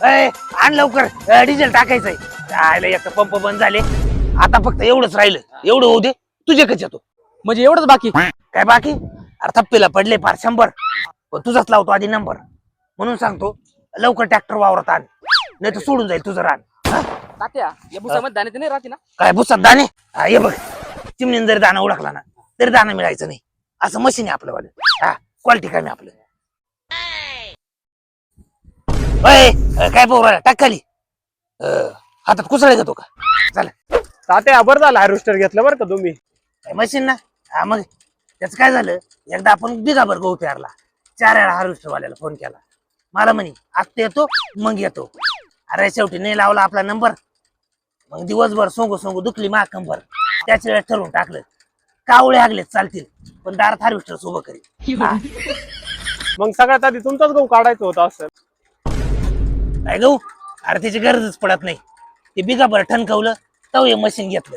आण लवकर डिझेल टाकायचंय. आयला एक पंप बंद झाले, आता फक्त एवढंच राहिलं. एवढं होऊ दे, तुझे कच येतो. म्हणजे एवढंच बाकी? काय बाकी? अरे थप्पीला पडले फार 100, पण तुझाच लावतो आधी नंबर. म्हणून सांगतो लवकर ट्रॅक्टर वावरत आण, नाही तर सोडून जाईल तुझं रान. तात्या या भुसामध्ये दाणे तर नाही राहते ना? काय भुसात दाणे? हे बघ, चिमणीने जरी दाणा उडकला ना तरी दाणा मिळायचं नाही. असं मशीन आहे आपलं वालं. क्वालिटी काय मी आपलं. काय पोरा टाक खाली. हातात कुसळ घेतो का? चला. तात्या बरं झालं हार्वेस्टर घेतलं बरं का तुम्ही. मशीन ना. मग त्याच काय झालं, एकदा आपण बिगाभर गहू पेरला, 4 वेळा हार्वेस्टर वाल्याला फोन केला. मला म्हणे आत्ता येतो मग येतो. अरे शेवटी नाही लावला आपला नंबर. मग दिवसभर सोंगू सोंगू दुखली मा कंबर. त्याच वेळेस ठरवून टाकलं, कावळे हागलेत चालतील पण दारात हार्वेस्टर उभं करील. मग सगळ्यात आधी तुमचाच गहू काढायचं होतं असं. काय गहू? अरे त्याची गरजच पडत नाही. ते बिगाभर ठणकवलं तव हे मशीन घेतलं.